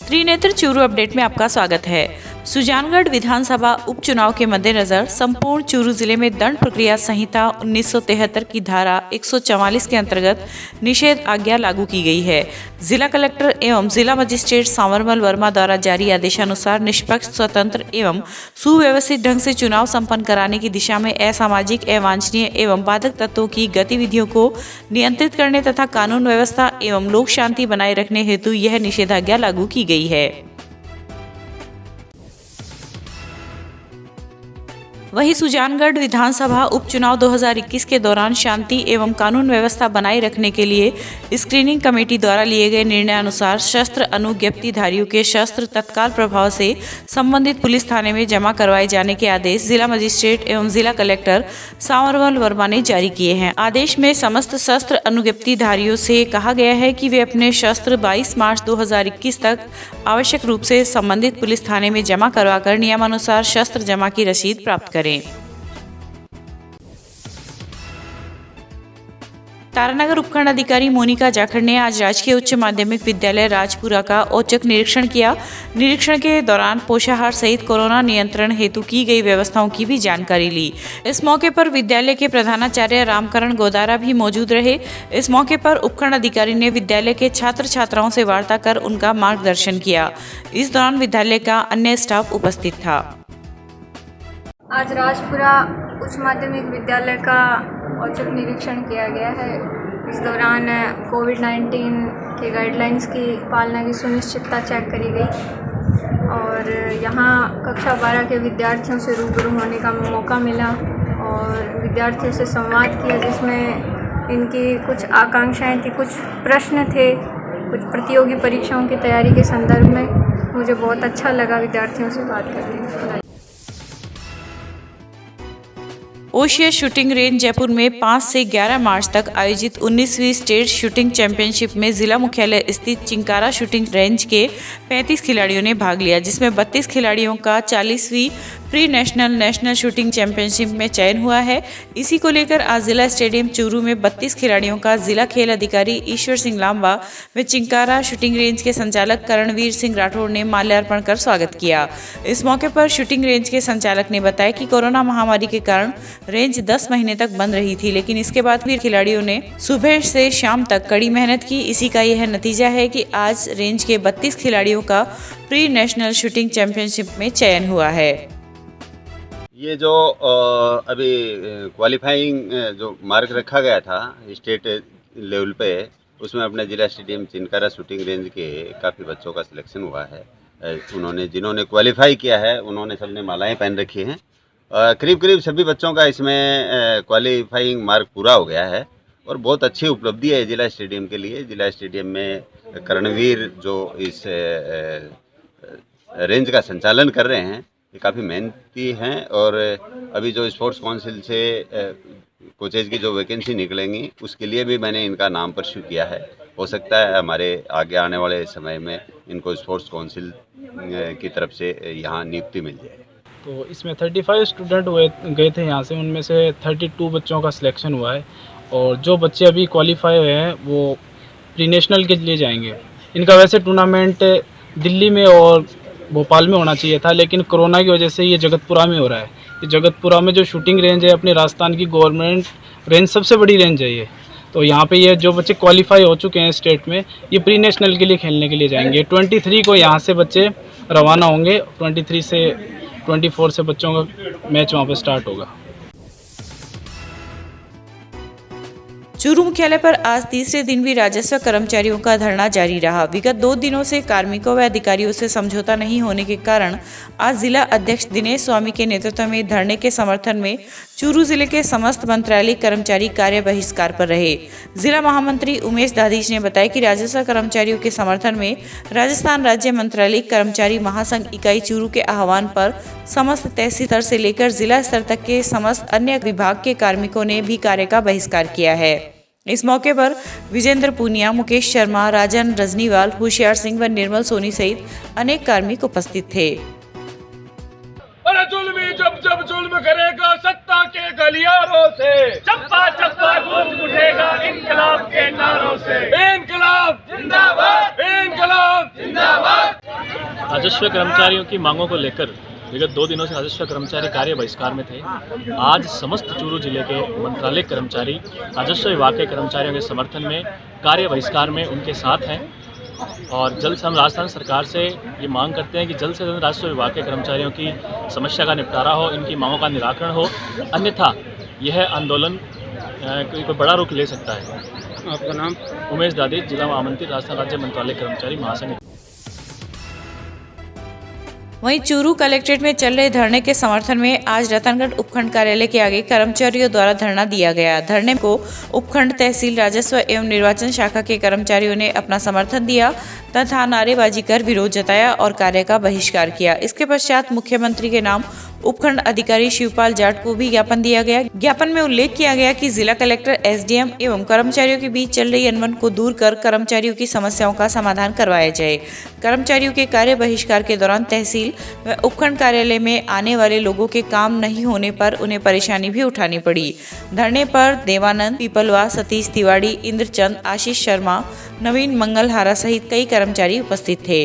Trinetra Churu update में आपका स्वागत है। सुजानगढ़ विधानसभा उपचुनाव के मद्देनजर संपूर्ण चूरू जिले में दंड प्रक्रिया संहिता 1973 की धारा 144 के अंतर्गत निषेध आज्ञा लागू की गई है। जिला कलेक्टर एवं जिला मजिस्ट्रेट सांवरमल वर्मा द्वारा जारी आदेशानुसार निष्पक्ष, स्वतंत्र एवं सुव्यवस्थित ढंग से चुनाव संपन्न कराने की दिशा में असामाजिक, अवांछनीय एवं बाधक तत्वों की गतिविधियों को नियंत्रित करने तथा कानून व्यवस्था एवं लोक शांति बनाए रखने हेतु यह निषेधाज्ञा लागू की गई है। वहीं सुजानगढ़ विधानसभा उपचुनाव 2021 के दौरान शांति एवं कानून व्यवस्था बनाए रखने के लिए स्क्रीनिंग कमेटी द्वारा लिए गए निर्णय अनुसार शस्त्र अनुज्ञप्तिधारियों के शस्त्र तत्काल प्रभाव से संबंधित पुलिस थाने में जमा करवाए जाने के आदेश जिला मजिस्ट्रेट एवं जिला कलेक्टर सांवरमल वर्मा ने जारी किए हैं। आदेश में समस्त शस्त्र अनुज्ञप्तिधारियों से कहा गया है कि वे अपने शस्त्र 22 मार्च 2021 तक आवश्यक रूप से संबंधित पुलिस थाने में जमा करवाकर नियमानुसार शस्त्र जमा की रसीद प्राप्त करें। तारानगर उपखंड अधिकारी मोनिका जाखड़ ने आज राजकीय उच्च माध्यमिक विद्यालय राजपुरा का औचक निरीक्षण किया। निरीक्षण के दौरान पोषाहार सहित कोरोना नियंत्रण हेतु की गई व्यवस्थाओं की भी जानकारी ली। इस मौके पर विद्यालय के प्रधानाचार्य रामकरण गोदारा भी मौजूद रहे। इस मौके पर उपखंड अधिकारी ने विद्यालय के छात्र छात्राओं से वार्ता कर उनका मार्गदर्शन किया। इस दौरान विद्यालय का अन्य स्टाफ उपस्थित था। आज राजपुरा उच्च माध्यमिक विद्यालय का औचक निरीक्षण किया गया है। इस दौरान कोविड-19 के गाइडलाइंस की पालना की सुनिश्चितता चेक करी गई और यहाँ कक्षा 12 के विद्यार्थियों से रूबरू होने का मौका मिला और विद्यार्थियों से संवाद किया, जिसमें इनकी कुछ आकांक्षाएं थी, कुछ प्रश्न थे, कुछ प्रतियोगी परीक्षाओं की तैयारी के संदर्भ में। मुझे बहुत अच्छा लगा विद्यार्थियों से बात करके। ओशियस शूटिंग रेंज जयपुर में 5 से 11 मार्च तक आयोजित 19वीं स्टेट शूटिंग चैंपियनशिप में जिला मुख्यालय स्थित चिंकारा शूटिंग रेंज के 35 खिलाड़ियों ने भाग लिया, जिसमें 32 खिलाड़ियों का 40वीं प्री नेशनल शूटिंग चैंपियनशिप में चयन हुआ है। इसी को लेकर आज जिला स्टेडियम चूरू में 32 खिलाड़ियों का जिला खेल अधिकारी ईश्वर सिंह लांबा व चिंकारा शूटिंग रेंज के संचालक करणवीर सिंह राठौड़ ने माल्यार्पण कर स्वागत किया। इस मौके पर शूटिंग रेंज के संचालक ने बताया कि कोरोना महामारी के कारण रेंज 10 महीने तक बंद रही थी, लेकिन इसके बाद भी खिलाड़ियों ने सुबह से शाम तक कड़ी मेहनत की। इसी का यह नतीजा है कि आज रेंज के 32 खिलाड़ियों का प्री नेशनल शूटिंग चैंपियनशिप में चयन हुआ है। ये जो अभी क्वालिफाइंग जो मार्क रखा गया था स्टेट लेवल पे, उसमें अपने जिला स्टेडियम चिंकारा शूटिंग रेंज के काफ़ी बच्चों का सिलेक्शन हुआ है। जिन्होंने क्वालिफाई किया है उन्होंने सबने मालाएं पहन रखी हैं। करीब सभी बच्चों का इसमें क्वालिफाइंग मार्क पूरा हो गया है और बहुत अच्छी उपलब्धि है जिला स्टेडियम के लिए। जिला स्टेडियम में करणवीर जो इस रेंज का संचालन कर रहे हैं, ये काफ़ी मेहनती हैं और अभी जो स्पोर्ट्स काउंसिल से कोचेज की जो वैकेंसी निकलेंगी उसके लिए भी मैंने इनका नाम परस्यू किया है। हो सकता है हमारे आगे आने वाले समय में इनको स्पोर्ट्स काउंसिल की तरफ से यहाँ नियुक्ति मिल जाए। तो इसमें 35 स्टूडेंट गए थे यहाँ से, उनमें से 32 बच्चों का सिलेक्शन हुआ है और जो बच्चे अभी क्वालिफाई हुए हैं वो प्री नेशनल के लिए जाएंगे। इनका वैसे टूर्नामेंट दिल्ली में और भोपाल में होना चाहिए था, लेकिन कोरोना की वजह से ये जगतपुरा में हो रहा है। ये जगतपुरा में जो शूटिंग रेंज है अपने राजस्थान की गवर्नमेंट रेंज सबसे बड़ी रेंज है ये। तो यहाँ पे ये जो बच्चे क्वालिफाई हो चुके हैं स्टेट में, ये प्री नेशनल के लिए खेलने के लिए जाएंगे। 23 को यहाँ से बच्चे रवाना होंगे। 23 से 24 से बच्चों का मैच वहाँ पे स्टार्ट होगा। चूरू मुख्यालय पर आज तीसरे दिन भी राजस्व कर्मचारियों का धरना जारी रहा। विगत 2 दिनों से कार्मिकों व अधिकारियों से समझौता नहीं होने के कारण आज जिला अध्यक्ष दिनेश स्वामी के नेतृत्व में धरने के समर्थन में चूरू जिले के समस्त मंत्रालय कर्मचारी कार्य बहिष्कार पर रहे। जिला महामंत्री उमेश दाधीच ने बताया कि राजस्व कर्मचारियों के समर्थन में राजस्थान राज्य मंत्रालय कर्मचारी महासंघ इकाई चूरू के आह्वान पर समस्त तहसील स्तर से लेकर जिला स्तर तक के समस्त अन्य विभाग के कार्मिकों ने भी कार्य का बहिष्कार किया है। इस मौके पर विजेंद्र पूनिया, मुकेश शर्मा, राजन रजनीवाल, होशियार सिंह व निर्मल सोनी सहित अनेक कार्मिक उपस्थित थे। अरे जुल्मी जब जुल्म करेगा सत्ता के गलियारों से, चप्पा चप्पा गूंज उठेगा इनकलाब के नारों से। इनकलाब जिंदाबाद, इनकलाब जिंदाबाद। राजस्व कर्मचारियों की मांगों को लेकर विगत 2 दिनों से राजस्व कर्मचारी कार्य बहिष्कार में थे। आज समस्त चूरू जिले के मंत्रालय कर्मचारी राजस्व विभाग के कर्मचारियों के समर्थन में कार्य बहिष्कार में उनके साथ हैं और जल्द से हम राजस्थान सरकार से ये मांग करते हैं कि जल्द से जल्द राजस्व विभाग के कर्मचारियों की समस्या का निपटारा हो, इनकी मांगों का निराकरण हो, अन्यथा यह आंदोलन कोई बड़ा रुख ले सकता है। आपका नाम? उमेश दादी, जिला महामंत्री, राजस्थान राज्य मंत्रालय कर्मचारी महासंघ। वहीं चूरू कलेक्ट्रेट में चल रहे धरने के समर्थन में आज रतनगढ़ उपखंड कार्यालय के आगे कर्मचारियों द्वारा धरना दिया गया। धरने को उपखंड तहसील राजस्व एवं निर्वाचन शाखा के कर्मचारियों ने अपना समर्थन दिया तथा नारेबाजी कर विरोध जताया और कार्य का बहिष्कार किया। इसके पश्चात मुख्यमंत्री के नाम उपखंड अधिकारी शिवपाल जाट को भी ज्ञापन दिया गया। ज्ञापन में उल्लेख किया गया कि जिला कलेक्टर, एसडीएम एवं कर्मचारियों के बीच चल रही अनबन को दूर कर कर्मचारियों की समस्याओं का समाधान करवाया जाए। कर्मचारियों के कार्य बहिष्कार के दौरान तहसील व उपखंड कार्यालय में आने वाले लोगों के काम नहीं होने पर उन्हें परेशानी भी उठानी पड़ी। धरने पर देवानंद पीपलवा, सतीश तिवारी, इंद्रचंद, आशीष शर्मा, नवीन मंगलहारा सहित कई कर्मचारी उपस्थित थे।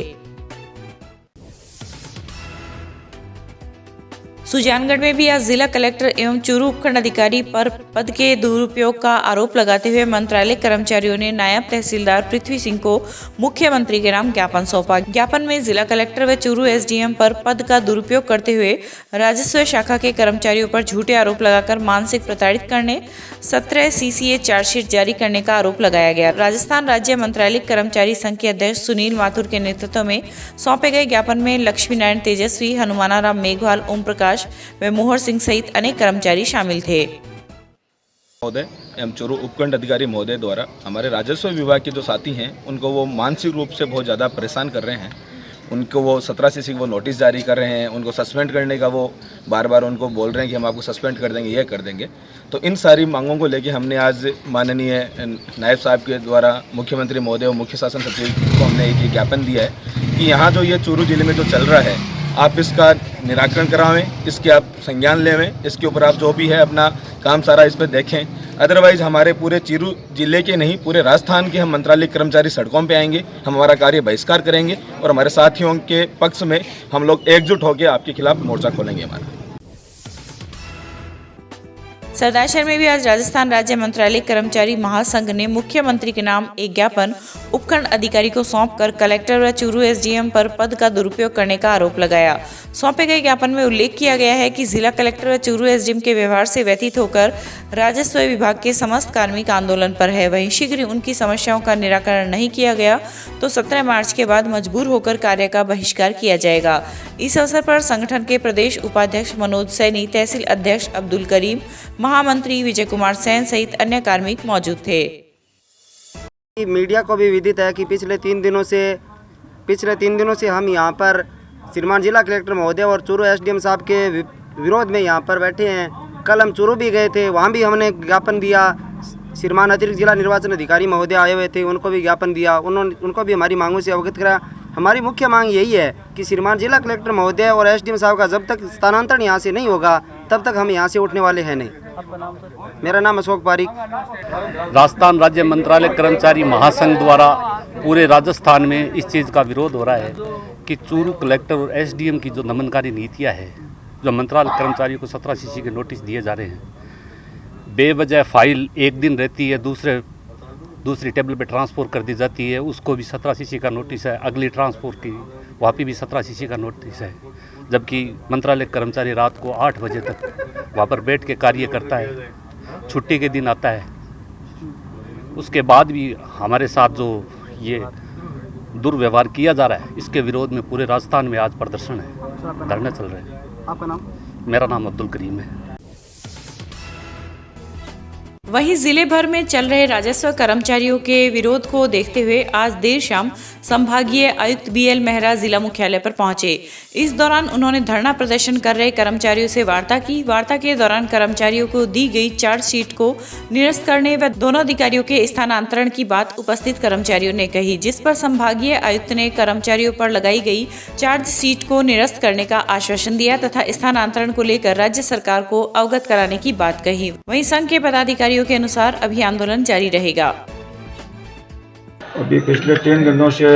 सुजानगढ़ में भी आज जिला कलेक्टर एवं चूरू उपखंड अधिकारी पर पद के दुरुपयोग का आरोप लगाते हुए मंत्रालय कर्मचारियों ने नायब तहसीलदार पृथ्वी सिंह को मुख्यमंत्री के नाम ज्ञापन सौंपा। ज्ञापन में जिला कलेक्टर व चूरू एसडीएम पर पद का दुरुपयोग करते हुए राजस्व शाखा के कर्मचारियों पर झूठे आरोप लगाकर मानसिक प्रताड़ित करने, 17 CCA चार्जशीट जारी करने का आरोप लगाया गया। राजस्थान राज्य मंत्रालय कर्मचारी संघ के अध्यक्ष सुनील माथुर के नेतृत्व में सौंपे गए ज्ञापन में लक्ष्मी नारायण तेजस्वी, हनुमानाराम मेघवाल, ओम प्रकाश व मोहर सिंह सहित अनेक कर्मचारी शामिल थे। महोदय एवं चूरू उपखंड अधिकारी महोदय द्वारा हमारे राजस्व विभाग के जो साथी हैं उनको वो मानसिक रूप से बहुत ज़्यादा परेशान कर रहे हैं। उनको वो 17 CC वो नोटिस जारी कर रहे हैं, उनको सस्पेंड करने का वो बार बार उनको बोल रहे हैं कि हम आपको सस्पेंड कर देंगे, ये कर देंगे। तो इन सारी मांगों को लेके हमने आज माननीय नायब साहब के द्वारा मुख्यमंत्री महोदय और मुख्य शासन सचिव को हमने एक ज्ञापन दिया है कि यहाँ जो ये चूरू जिले में जो चल रहा है आप इसका निराकरण करावें, इसके आप संज्ञान लेवें, इसके ऊपर आप जो भी है अपना काम सारा इस पर देखें। अदरवाइज़ हमारे पूरे चूरू जिले के नहीं पूरे राजस्थान के हम मंत्रालय कर्मचारी सड़कों पे आएंगे, हम हमारा कार्य बहिष्कार करेंगे और हमारे साथियों के पक्ष में हम लोग एकजुट होकर आपके खिलाफ मोर्चा खोलेंगे। हमारा सरदारशहर में भी आज राजस्थान राज्य मंत्रालय कर्मचारी महासंघ ने मुख्यमंत्री के नाम एक ज्ञापन उपखंड अधिकारी को सौंपकर कलेक्टर व चूरू एसडीएम पर पद का दुरुपयोग करने का आरोप लगाया। सौंपे गए ज्ञापन में उल्लेख किया गया है कि जिला कलेक्टर व चूरू एसडीएम के व्यवहार से व्यथित होकर राजस्व विभाग के समस्त कार्मिक आंदोलन पर है। वहीं शीघ्र उनकी समस्याओं का निराकरण नहीं किया गया तो 17 मार्च के बाद मजबूर होकर कार्य का बहिष्कार किया जाएगा। इस अवसर पर संगठन के प्रदेश उपाध्यक्ष मनोज सैनी, तहसील अध्यक्ष अब्दुल करीम, महामंत्री विजय कुमार सैन सहित अन्य कार्मिक मौजूद थे। मीडिया को भी विदित है कि पिछले 3 दिनों से हम यहाँ पर श्रीमान जिला कलेक्टर महोदय और चूरू एसडीएम साहब के विरोध में यहाँ पर बैठे हैं। कल हम चूरू भी गए थे, वहाँ भी हमने ज्ञापन दिया। श्रीमान अतिरिक्त जिला निर्वाचन अधिकारी महोदय आए हुए थे, उनको भी ज्ञापन दिया। उनको भी हमारी मांगों से अवगत करा। हमारी मुख्य मांग यही है कि श्रीमान जिला कलेक्टर महोदय और एसडीएम साहब का जब तक स्थानांतरण यहाँ से नहीं होगा तब तक हम यहाँ से उठने वाले हैं नहीं। मेरा नाम अशोक पारिक। राजस्थान राज्य मंत्रालय कर्मचारी महासंघ द्वारा पूरे राजस्थान में इस चीज़ का विरोध हो रहा है कि चूरू कलेक्टर और एसडीएम की जो दमनकारी नीतियाँ है, जो मंत्रालय कर्मचारियों को 17 CC के नोटिस दिए जा रहे हैं, बेवजह फाइल एक दिन रहती है, दूसरी टेबल पे ट्रांसफ़र कर दी जाती है, उसको भी 17 CC का नोटिस है। अगली ट्रांसफ़र की वहाँ पे भी 17 CC का नोटिस है, जबकि मंत्रालय कर्मचारी रात को 8 बजे तक वहाँ पर बैठ के कार्य करता है, छुट्टी के दिन आता है। उसके बाद भी हमारे साथ जो ये दुर्व्यवहार किया जा रहा है, इसके विरोध में पूरे राजस्थान में आज प्रदर्शन है, धरने चल रहे हैं। आपका नाम? मेरा नाम अब्दुल करीम है। वहीं जिले भर में चल रहे राजस्व कर्मचारियों के विरोध को देखते हुए आज देर शाम संभागीय आयुक्त BL मेहरा जिला मुख्यालय पर पहुंचे। इस दौरान उन्होंने धरना प्रदर्शन कर रहे कर्मचारियों से वार्ता की। वार्ता के दौरान कर्मचारियों को दी गई चार्जशीट को निरस्त करने व दोनों अधिकारियों के स्थानांतरण की बात उपस्थित कर्मचारियों ने कही, जिस पर संभागीय आयुक्त ने कर्मचारियों पर लगाई गई चार्जशीट को निरस्त करने का आश्वासन दिया तथा स्थानांतरण को लेकर राज्य सरकार को अवगत कराने की बात कही। वहीं संघ के पदाधिकारियों के अनुसार अभी आंदोलन जारी रहेगा। अभी पिछले 3 दिनों से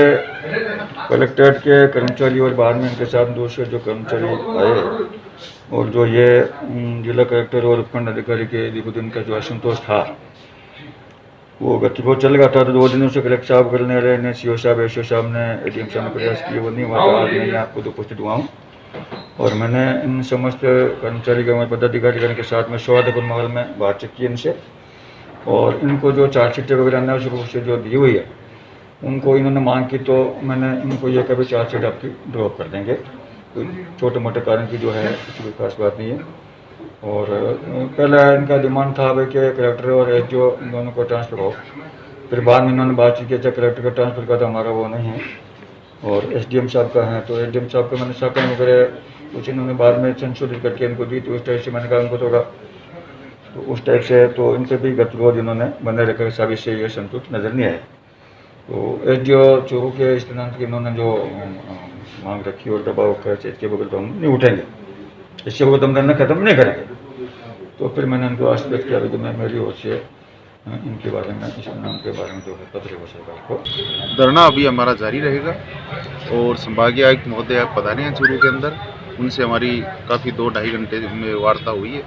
कलेक्ट्रेट के कर्मचारी और बाद में इनके साथ दूसरे जो कर्मचारी आए और जो ये जिला कलेक्टर और उपखंड अधिकारी के दिन का जो असंतोष था वो गतिरोध चल गया था। तो 2 दिनों से कलेक्टर साहब करने रहे ने, सीओ साहब, एसओ साहब ने, एडीएम साहब ने प्रयास किए, वो नहीं हुआ। तो आज मैं आपको उपस्थित हुआ हूँ और मैंने इन समस्त कर्मचारी के पदाधिकारियों के साथ में सौहार्दपूर्ण माहौल में बातचीत की इनसे और इनको जो चार्जशीटें वगैरह अनावश्यक रूप से जो दी हुई है उनको इन्होंने मांग की, तो मैंने इनको ये कभी चार्जशीट आपकी ड्रॉप कर देंगे। कोई छोटे मोटे कारण की जो है किसी कोई खास बात नहीं है। और पहले इनका डिमांड था भाई कि कलेक्टर और एसडीओ दोनों को ट्रांसफ़र हो, फिर बाद में इन्होंने बातचीत की, अच्छा कलेक्टर का ट्रांसफ़र का तो हमारा वो नहीं है और एसडीएम साहब का है। तो एसडीएम साहब का मैंने साकन वगैरह कुछ इन्होंने बाद में संशोधित करके इनको दी, तो उस टाइप से मैंने कहा उनको थोड़ा तो उस टाइप से तो इनसे भी गतिरोध इन्होंने बने रखा, साबित से ये संतुष्ट नज़र नहीं आया। तो एसडीओ चूरू के स्थानांतरण की इन्होंने जो मांग रखी और दबाव का इसके बगल तो हम नहीं उठेंगे, इसके बगल तो हम धरना खत्म नहीं करेंगे। तो फिर मैंने उनको आश्वस्त किया कि मैं मेरी ओर से इनके बारे में, इस नाम के बारे में जो है पत्र को सरकार को। धरना अभी हमारा जारी रहेगा और संभागीय आयुक्त महोदय पधारे हैं चूरू के अंदर, उनसे हमारी काफ़ी 2-2.5 घंटे में वार्ता हुई है।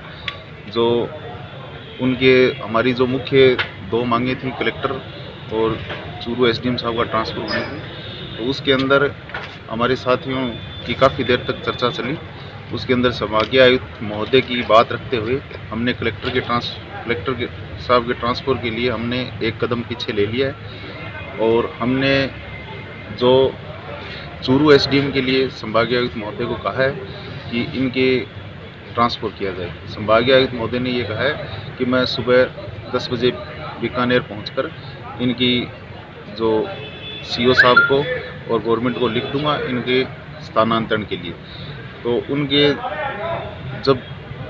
जो उनके हमारी जो मुख्य 2 मांगे थी, कलेक्टर और चूरू एसडीएम साहब का ट्रांसफ़र होने की, तो उसके अंदर हमारे साथियों की काफ़ी देर तक चर्चा चली। उसके अंदर संभागीय आयुक्त महोदय की बात रखते हुए हमने कलेक्टर साहब के ट्रांसफ़र के लिए हमने एक कदम पीछे ले लिया है और हमने जो चूरू एसडीएम के लिए संभागीय आयुक्त महोदय को कहा है कि इनके ट्रांसफ़र किया जाए। संभागीय आयुक्त महोदय ने ये कहा है कि मैं सुबह 10 बजे बीकानेर पहुंचकर इनकी जो सीओ साहब को और गवर्नमेंट को लिख दूंगा इनके स्थानांतरण के लिए। तो उनके जब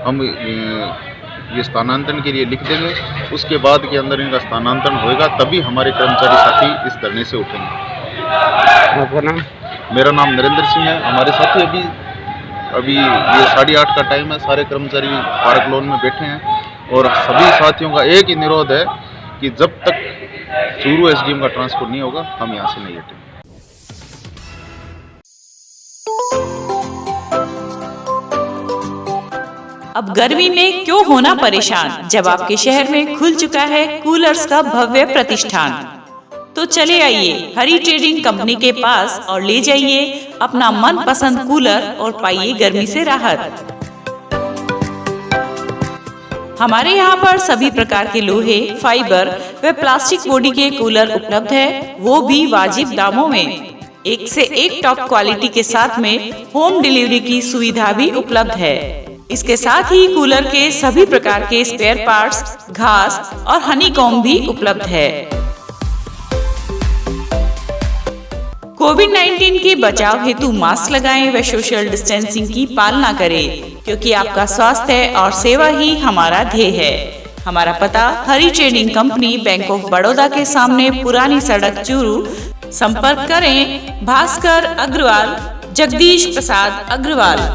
हम ये स्थानांतरण के लिए लिख देंगे, उसके बाद के अंदर इनका स्थानांतरण होएगा, तभी हमारे कर्मचारी साथी इस धरने से उठेंगे। आपका नाम? मेरा नाम नरेंद्र सिंह है। हमारे साथी अभी ये 8:30 का टाइम है, सारे कर्मचारी पार्क लॉन में बैठे हैं और सभी साथियों का एक ही निरोध है कि जब तक चूरू एसडीएम का ट्रांसफर नहीं होगा हम यहाँ से नहीं हटेंगे। अब गर्मी में क्यों होना परेशान, जब आपके शहर में खुल चुका है कूलर्स का भव्य प्रतिष्ठान। तो चले आइए हरी ट्रेडिंग कंपनी के पास और ले जाइए अपना मनपसंद कूलर और पाइए गर्मी से राहत। हमारे यहाँ पर सभी प्रकार के लोहे, फाइबर व प्लास्टिक बॉडी के कूलर उपलब्ध है, वो भी वाजिब दामों में। एक से एक टॉप क्वालिटी के साथ में होम डिलीवरी की सुविधा भी उपलब्ध है। इसके साथ ही कूलर के सभी प्रकार के स्पेयर पार्ट्स, घास और हनीकॉम्ब भी उपलब्ध है। कोविड-19 के बचाव हेतु मास्क लगाएं व सोशल डिस्टेंसिंग की पालना करें, क्योंकि आपका स्वास्थ्य और सेवा ही हमारा ध्येय है। हमारा पता Hari trading company, bank of Baroda के सामने, पुरानी सड़क, चूरू। संपर्क करें भास्कर अग्रवाल, जगदीश प्रसाद अग्रवाल।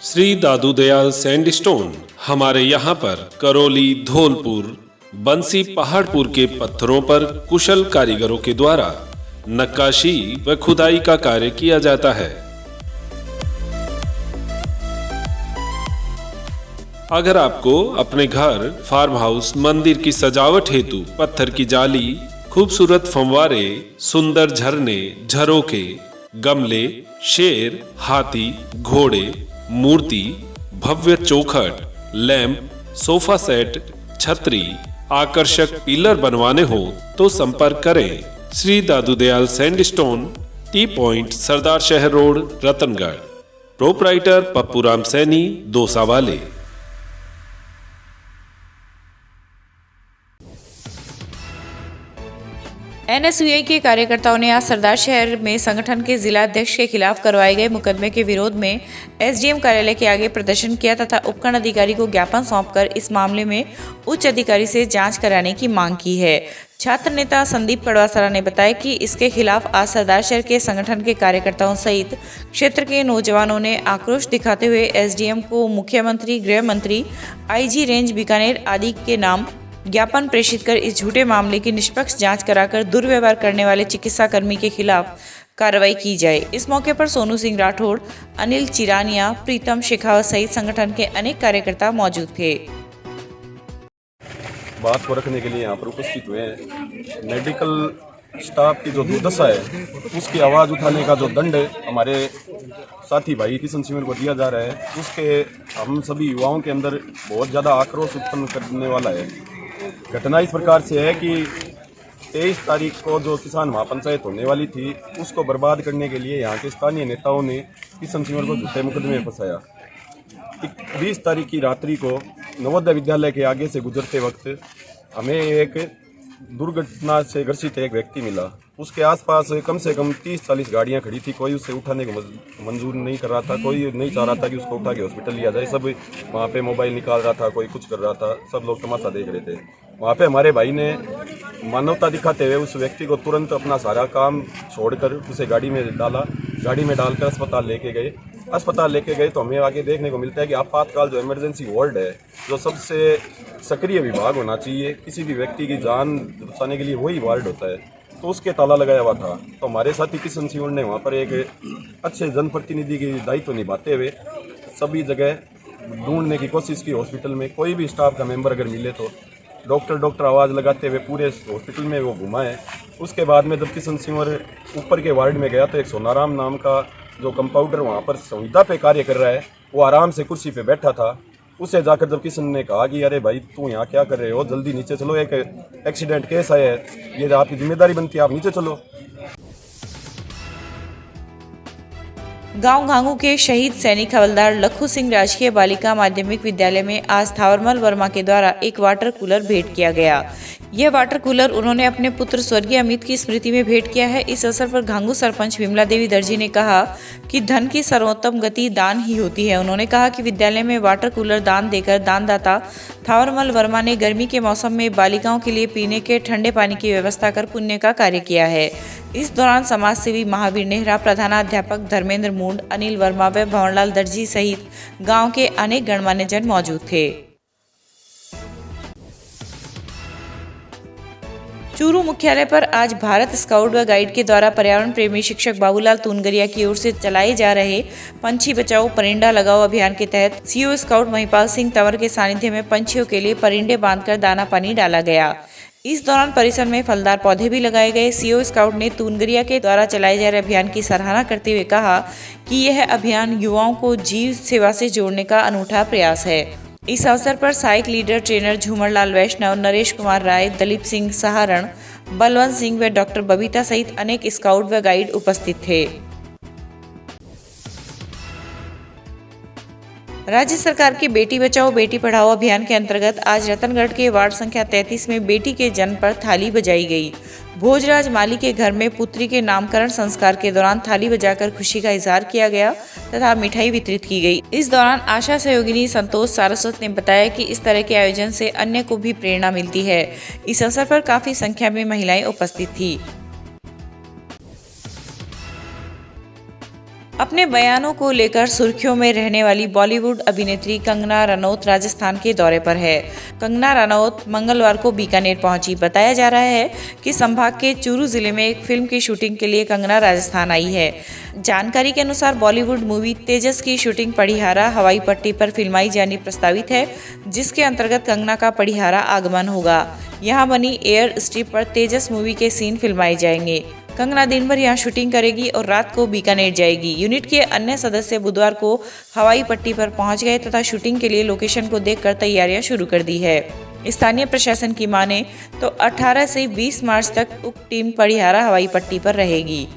श्री दादू दयाल सैंडस्टोन हमारे यहाँ पर करौली, धौलपुर, बंसी, पहाड़पुर के पत्थरों पर कुशल कारीगरों के द्वारा नक्काशी व खुदाई का कार्य किया जाता है। अगर आपको अपने घर, फार्म हाउस, मंदिर की सजावट हेतु पत्थर की जाली, खूबसूरत फंवारे, सुंदर झरने, झरोखे, गमले, शेर, हाथी, घोड़े, मूर्ति, भव्य चौखट, लैंप, सोफा सेट, छतरी, आकर्षक पिलर बनवाने हो तो संपर्क करें Shri Dadu Dayal sandstone, T point, सरदार शहर रोड, रतनगढ़। प्रोपराइटर पप्पू राम सैनी, दोसा वाले। एनएसयूआई के कार्यकर्ताओं ने आज सरदार शहर में संगठन के जिला अध्यक्ष के खिलाफ करवाए गए मुकदमे के विरोध में एसडीएम कार्यालय के आगे प्रदर्शन किया तथा उपखंड अधिकारी को ज्ञापन सौंपकर इस मामले में उच्च अधिकारी से जांच कराने की मांग की है। छात्र नेता संदीप कड़वासरा ने बताया कि इसके खिलाफ आज सरदार शहर के संगठन के कार्यकर्ताओं सहित क्षेत्र के नौजवानों ने आक्रोश दिखाते हुए एसडीएम को मुख्यमंत्री, गृह मंत्री, आईजी रेंज बीकानेर आदि के नाम ज्ञापन प्रेषित कर इस झूठे मामले की निष्पक्ष जांच कराकर दुर्व्यवहार करने वाले चिकित्सा कर्मी के खिलाफ कार्रवाई की जाए। इस मौके पर सोनू सिंह राठौड़, अनिल चिरानिया, प्रीतम शेखावत सहित संगठन के अनेक कार्यकर्ता मौजूद थे। बात को रखने के लिए यहाँ पर उपस्थित हुए हैं। मेडिकल स्टाफ की जो दुर्दशा है उसकी आवाज़ उठाने का जो दंड हमारे साथी भाई किशन सिंह को दिया जा रहा है, उसके हम सभी युवाओं के अंदर बहुत ज़्यादा आक्रोश उत्पन्न करने वाला है। घटना इस प्रकार से है कि 23 तारीख को जो किसान महापंचायत होने वाली थी उसको बर्बाद करने के लिए यहाँ के स्थानीय नेताओं ने किशन सिंह को झूठे मुकदमे में फंसाया। 20 तारीख की रात्रि को नवोदय विद्यालय के आगे से गुजरते वक्त हमें एक दुर्घटना से ग्रसित एक व्यक्ति मिला। उसके आसपास कम से कम 30-40 गाड़ियां खड़ी थी। कोई उसे उठाने को मंजूर नहीं कर रहा था, कोई नहीं चाह रहा था कि उसको उठा के हॉस्पिटल लिया जाए। सब वहाँ पे मोबाइल निकाल रहा था, कोई कुछ कर रहा था, सब लोग तमाशा देख रहे थे। वहाँ पे हमारे भाई ने मानवता दिखाते हुए उस व्यक्ति को तुरंत अपना सारा काम छोड़कर उसे गाड़ी में डाला, गाड़ी में डालकर अस्पताल लेके गए। अस्पताल लेके गए तो हमें आगे देखने को मिलता है कि आपातकाल जो इमरजेंसी वार्ड है, जो सबसे सक्रिय विभाग होना चाहिए, किसी भी व्यक्ति की जान बचाने के लिए वही वार्ड होता है, तो उसके ताला लगाया हुआ था। तो हमारे साथी किशन सिंह ने वहाँ पर एक अच्छे जनप्रतिनिधि की दायित्व निभाते हुए सभी जगह ढूंढने की कोशिश की। हॉस्पिटल में कोई भी स्टाफ का मेंबर अगर मिले तो डॉक्टर आवाज़ लगाते हुए पूरे हॉस्पिटल में वो घुमा है। उसके बाद में जब किशन सिंह ऊपर के वार्ड में गया तो एक सोनाराम नाम का जो कंपाउंडर वहाँ पर संविदा पे कार्य कर रहा है, वो आराम से कुर्सी पे बैठा था। उसे जाकर जब किशन ने कहा कि अरे भाई तू यहाँ क्या कर रहे हो, जल्दी नीचे चलो, एक एक्सीडेंट केस आया है, ये आपकी जिम्मेदारी बनती है, आप नीचे चलो। गांव घांगू के शहीद सैनिक हवलदार लखू सिंह राजकीय बालिका माध्यमिक विद्यालय में आज थावरमल वर्मा के द्वारा एक वाटर कूलर भेंट किया गया। यह वाटर कूलर उन्होंने अपने पुत्र स्वर्गीय अमित की स्मृति में भेंट किया है। इस अवसर पर घांगू सरपंच विमला देवी दर्जी ने कहा कि धन की सर्वोत्तम गति दान ही होती है। उन्होंने कहा कि विद्यालय में वाटर कूलर दान देकर दानदाता थावरमल वर्मा ने गर्मी के मौसम में बालिकाओं के लिए पीने के ठंडे पानी की व्यवस्था कर पुण्य का कार्य किया है। इस दौरान समाज सेवी महावीर नेहरा, प्रधानाध्यापक धर्मेंद्र मूंड, अनिल वर्मा व भंवरलाल दर्जी सहित गांव के अनेक गणमान्य जन मौजूद थे। चूरू मुख्यालय पर आज भारत स्काउट व गाइड के द्वारा पर्यावरण प्रेमी शिक्षक बाबूलाल तूनगरिया की ओर से चलाए जा रहे पंछी बचाओ परिंदा लगाओ अभियान के तहत सीओ स्काउट महिपाल सिंह तंवर के सानिध्य में पंछियों के लिए परिंदे बांधकर दाना पानी डाला गया। इस दौरान परिसर में फलदार पौधे भी लगाए गए। सीओ स्काउट ने तूनगरिया के द्वारा चलाए जा रहे अभियान की सराहना करते हुए कहा कि यह अभियान युवाओं को जीव सेवा से जोड़ने का अनूठा प्रयास है। इस अवसर पर सहायक लीडर ट्रेनर झूमरलाल वैष्णव, नरेश कुमार राय, दलीप सिंह सहारण, बलवंत सिंह व डॉक्टर बबीता सहित अनेक स्काउट व गाइड उपस्थित थे। राज्य सरकार के बेटी बचाओ बेटी पढ़ाओ अभियान के अंतर्गत आज रतनगढ़ के वार्ड संख्या 33 में बेटी के जन्म पर थाली बजाई गई। भोजराज माली के घर में पुत्री के नामकरण संस्कार के दौरान थाली बजाकर खुशी का इजहार किया गया तथा मिठाई वितरित की गई। इस दौरान आशा सहयोगिनी संतोष सारस्वत ने बताया कि इस तरह के आयोजन से अन्य को भी प्रेरणा मिलती है। इस अवसर पर काफी संख्या में महिलाएं उपस्थित थी। अपने बयानों को लेकर सुर्खियों में रहने वाली बॉलीवुड अभिनेत्री कंगना रनौत राजस्थान के दौरे पर है। कंगना रनौत मंगलवार को बीकानेर पहुंची। बताया जा रहा है कि संभाग के चूरू जिले में एक फिल्म की शूटिंग के लिए कंगना राजस्थान आई है। जानकारी के अनुसार बॉलीवुड मूवी तेजस की शूटिंग पड़िहारा हवाई पट्टी पर फिल्माई जानी प्रस्तावित है, जिसके अंतर्गत कंगना का पड़िहारा आगमन होगा। यहाँ बनी एयर स्ट्रिप पर तेजस मूवी के सीन फिल्माए जाएंगे। कंगना दिन भर यहाँ शूटिंग करेगी और रात को बीकानेर जाएगी। यूनिट के अन्य सदस्य बुधवार को हवाई पट्टी पर पहुंच गए तथा शूटिंग के लिए लोकेशन को देखकर तैयारियां शुरू कर दी है। स्थानीय प्रशासन की माने तो 18 से 20 मार्च तक उक्त टीम पड़िहारा हवाई पट्टी पर रहेगी।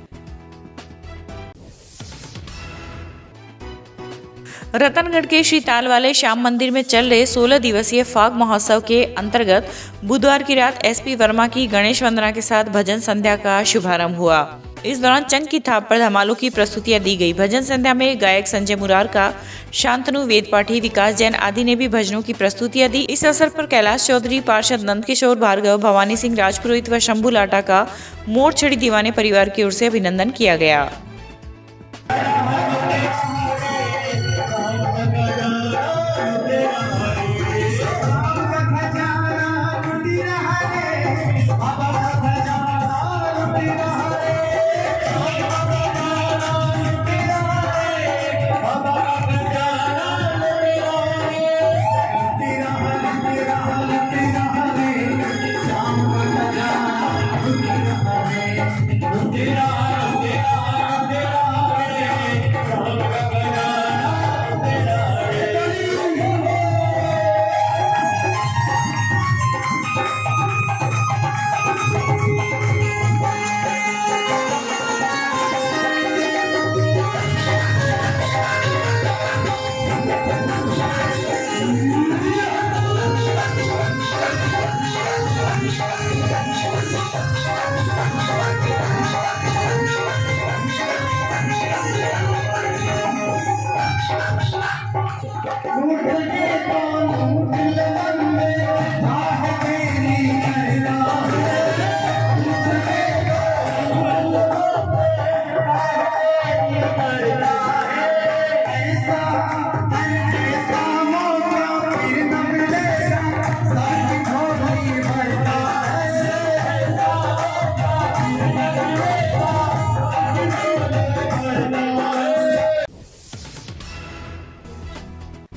रतनगढ़ के श्री ताल वाले श्याम मंदिर में चल रहे 16 दिवसीय फाग महोत्सव के अंतर्गत बुधवार की रात एसपी वर्मा की गणेश वंदना के साथ भजन संध्या का शुभारंभ हुआ। इस दौरान चंग की थाप पर धमालों की प्रस्तुतियां दी गई। भजन संध्या में गायक संजय मुरारका, शांतनु वेदपाठी, विकास जैन आदि ने भी भजनों की प्रस्तुतियां दी। इस अवसर पर कैलाश चौधरी, पार्षद नंदकिशोर भार्गव, भवानी सिंह राजपुरोहित व शंभू लाटा का मोड़ छड़ी दीवाने परिवार की ओर से अभिनंदन किया गया।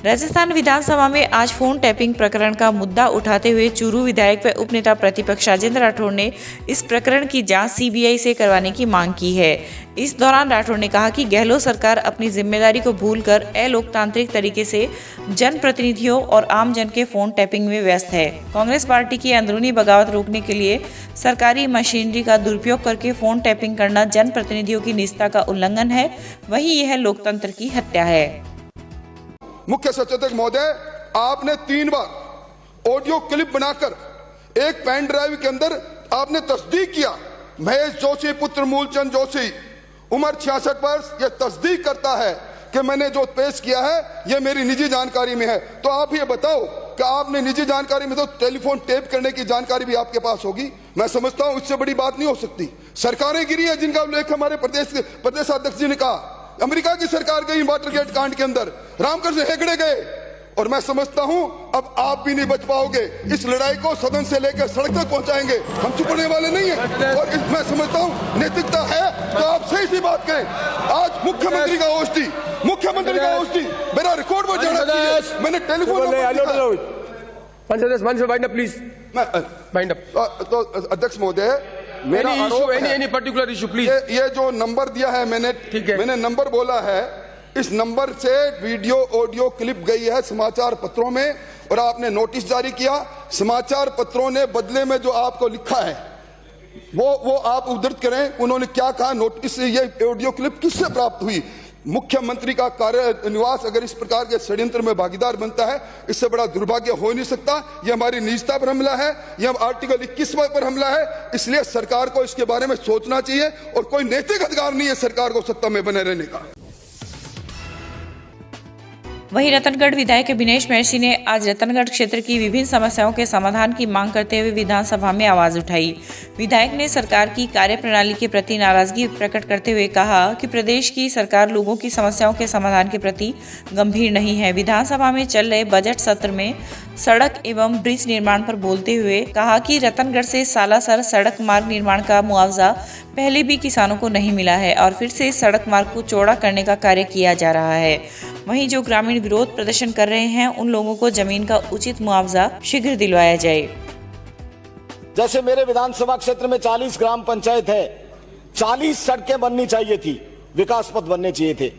राजस्थान विधानसभा में आज फोन टैपिंग प्रकरण का मुद्दा उठाते हुए चूरू विधायक व उपनेता प्रतिपक्ष राजेंद्र राठौड़ ने इस प्रकरण की जांच सीबीआई से करवाने की मांग की है। इस दौरान राठौड़ ने कहा कि गहलोत सरकार अपनी जिम्मेदारी को भूलकर अलोकतांत्रिक तरीके से जनप्रतिनिधियों और आम जन के फोन टैपिंग में व्यस्त है। कांग्रेस पार्टी की अंदरूनी बगावत रोकने के लिए सरकारी मशीनरी का दुरुपयोग करके फोन टैपिंग करना जनप्रतिनिधियों की निजता का उल्लंघन है, वहीं यह लोकतंत्र की हत्या है। मुख्य सचेतक महोदय, आपने 3 बार ऑडियो क्लिप बनाकर एक पेन ड्राइव के अंदर आपने तस्दीक किया। महेश जोशी पुत्र मूलचंद जोशी, उम्र 66 वर्ष, यह तस्दीक करता है कि मैंने जो पेश किया है यह मेरी निजी जानकारी में है। तो आप ये बताओ कि आपने निजी जानकारी में तो टेलीफोन टेप करने की जानकारी भी आपके पास होगी। मैं समझता हूं इससे बड़ी बात नहीं हो सकती। सरकारें गिरी है जिनका उल्लेख हमारे प्रदेशाध्यक्ष जी ने कहा। अमेरिका की सरकार गई वाटरगेट कांड के अंदर, रामकृष्ण हेगड़े गए, और मैं समझता हूं अब आप भी नहीं बच पाओगे। इस लड़ाई को सदन से लेकर सड़क तक पहुंचाएंगे, हम चुपने वाले नहीं हैं। और मैं समझता हूं नैतिकता है तो आप सही सी बात कहें। आज मुख्यमंत्री का ओष्ठी मेरा रिकॉर्ड में जाना चाहिए। मैंने टेलीफोन तो अध्यक्ष महोदय, मेरा एनी पर्टिकुलर इशू प्लीज, ये जो नंबर दिया है मैंने नंबर बोला है, इस नंबर से वीडियो ऑडियो क्लिप गई है समाचार पत्रों में और आपने नोटिस जारी किया। समाचार पत्रों ने बदले में जो आपको लिखा है वो आप उद्धृत करें, उन्होंने क्या कहा। नोटिस ये ऑडियो क्लिप किससे प्राप्त हुई? मुख्यमंत्री का कार्य निवास अगर इस प्रकार के षड्यंत्र में भागीदार बनता है, इससे बड़ा दुर्भाग्य हो नहीं सकता। यह हमारी निजता पर हमला है, यह आर्टिकल 21 पर हमला है। इसलिए सरकार को इसके बारे में सोचना चाहिए और कोई नैतिक अधिकार नहीं है सरकार को सत्ता में बने रहने का। वहीं रतनगढ़ विधायक विनेश महर्षि ने आज रतनगढ़ क्षेत्र की विभिन्न समस्याओं के समाधान की मांग करते हुए विधानसभा में आवाज उठाई। विधायक ने सरकार की कार्यप्रणाली के प्रति नाराजगी प्रकट करते हुए कहा कि प्रदेश की सरकार लोगों की समस्याओं के समाधान के प्रति गंभीर नहीं है। विधानसभा में चल रहे बजट सत्र में सड़क एवं ब्रिज निर्माण पर बोलते हुए कहा कि रतनगढ़ से सालासर सड़क मार्ग निर्माण का मुआवजा पहले भी किसानों को नहीं मिला है और फिर से सड़क मार्ग को चौड़ा करने का कार्य किया जा रहा है। वहीं जो ग्रामीण विरोध प्रदर्शन कर रहे हैं उन लोगों को जमीन का उचित मुआवजा शीघ्र दिलवाया जाए। जैसे मेरे विधानसभा क्षेत्र में 40 ग्राम पंचायत है, 40 सड़कें बननी चाहिए थी, विकास पथ बनने चाहिए थे,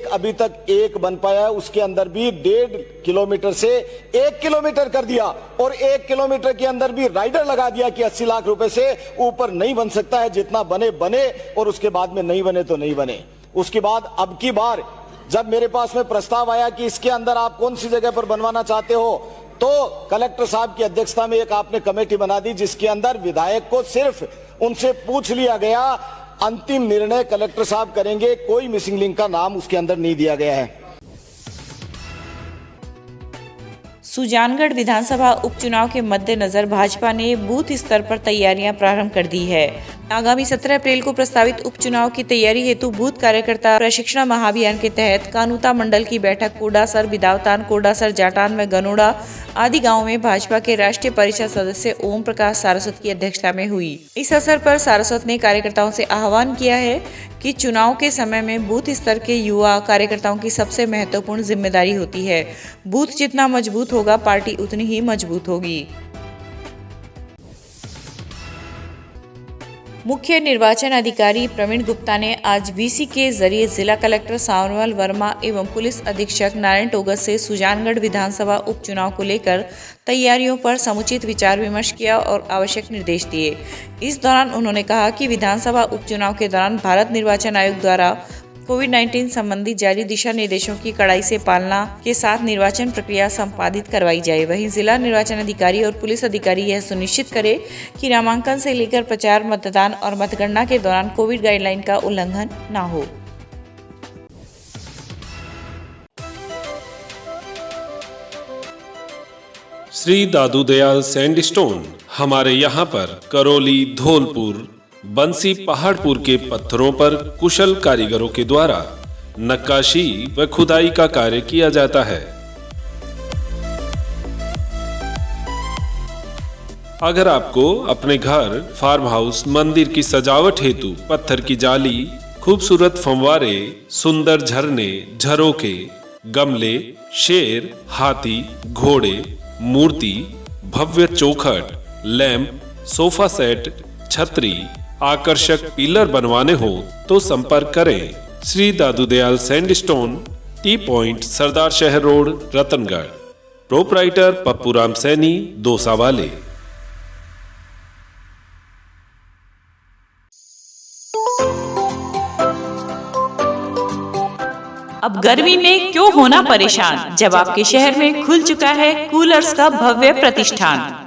अभी तक एक बन पाया। उसके अंदर भी 1.5 किलोमीटर से 1 किलोमीटर कर दिया और 1 किलोमीटर के अंदर भी राइडर लगा दिया कि 80 लाख रुपए से ऊपर नहीं बन सकता है, जितना बने बने और उसके बाद में नहीं बने तो नहीं बने। उसके बाद अब की बार जब मेरे पास में प्रस्ताव आया कि इसके अंदर आप कौन सी जगह पर बनवाना चाहते हो, तो कलेक्टर साहब की अध्यक्षता में एक आपने कमेटी बना दी जिसके अंदर विधायक को सिर्फ उनसे पूछ लिया गया अंतिम निर्णय कलेक्टर साहब करेंगे। कोई मिसिंग लिंक का नाम उसके अंदर नहीं दिया गया है। सुजानगढ़ विधानसभा उपचुनाव के मद्देनजर भाजपा ने बूथ स्तर पर तैयारियां प्रारंभ कर दी है। आगामी 17 अप्रैल को प्रस्तावित उपचुनाव की तैयारी हेतु बूथ कार्यकर्ता प्रशिक्षण महाअभियान के तहत कानूता मंडल की बैठक कोडासर, बिदावतान, कोडासर, जाटान व गनोड़ा आदि गांव में भाजपा के राष्ट्रीय परिषद सदस्य ओम प्रकाश सारस्वत की अध्यक्षता में हुई। इस अवसर पर सारस्वत ने कार्यकर्ताओं से आह्वान किया है कि चुनाव के समय में बूथ स्तर के युवा कार्यकर्ताओं की सबसे महत्वपूर्ण जिम्मेदारी होती है। बूथ जितना मजबूत होगा, पार्टी उतनी ही मजबूत होगी। मुख्य निर्वाचन अधिकारी प्रवीण गुप्ता ने आज वीसी के जरिए जिला कलेक्टर सावरमल वर्मा एवं पुलिस अधीक्षक नारायण टोगस से सुजानगढ़ विधानसभा उपचुनाव को लेकर तैयारियों पर समुचित विचार विमर्श किया और आवश्यक निर्देश दिए। इस दौरान उन्होंने कहा कि विधानसभा उपचुनाव के दौरान भारत निर्वाचन आयोग द्वारा कोविड-19 संबंधी जारी दिशा निर्देशों की कड़ाई से पालना के साथ निर्वाचन प्रक्रिया संपादित करवाई जाए। वहीं जिला निर्वाचन अधिकारी और पुलिस अधिकारी यह सुनिश्चित करे कि नामांकन से लेकर प्रचार, मतदान और मतगणना के दौरान कोविड गाइडलाइन का उल्लंघन न हो। श्री दादू दयाल सैंडस्टोन हमारे यहाँ पर करौली, धौलपुर, बंसी, पहाड़पुर के पत्थरों पर कुशल कारीगरों के द्वारा नक्काशी व खुदाई का कार्य किया जाता है। अगर आपको अपने घर, फार्म हाउस, मंदिर की सजावट हेतु पत्थर की जाली, खूबसूरत फंवारे, सुंदर झरने, झरोके, गमले, शेर, हाथी, घोड़े, मूर्ति, भव्य चौखट, लैंप, सोफा सेट, छतरी, आकर्षक पिलर बनवाने हो तो संपर्क करें Shri Dadu Dayal sandstone, T point, सरदार शहर रोड, रतनगढ़। प्रोपराइटर पप्पूराम सैनी, दोसा वाले। अब गर्मी में क्यों होना परेशान, जब आपके शहर में खुल चुका है कूलर्स का भव्य प्रतिष्ठान।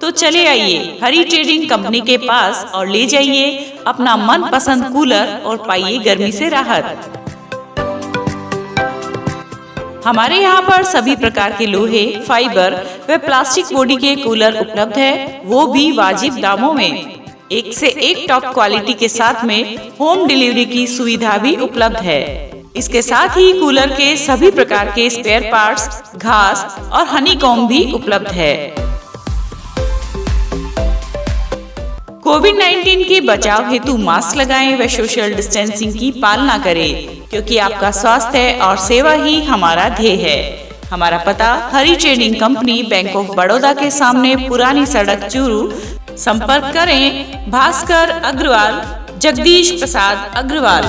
तो चले आइए हरी ट्रेडिंग कंपनी के पास और ले जाइए अपना मनपसंद कूलर और पाइए गर्मी से राहत। हमारे यहाँ पर सभी प्रकार के लोहे, फाइबर व प्लास्टिक बॉडी के कूलर उपलब्ध है, वो भी वाजिब दामों में। एक से एक टॉप क्वालिटी के साथ में होम डिलीवरी की सुविधा भी उपलब्ध है। इसके साथ ही कूलर के सभी प्रकार के स्पेयर पार्ट्स, घास और हनीकॉम्ब भी उपलब्ध है। कोविड-19 के बचाव हेतु मास्क लगाएं व सोशल डिस्टेंसिंग की पालना करें, क्योंकि आपका स्वास्थ्य और सेवा ही हमारा ध्येय है। हमारा पता Hari trading company, bank of Baroda के सामने, पुरानी सड़क, चूरू। संपर्क करें भास्कर अग्रवाल, जगदीश प्रसाद अग्रवाल।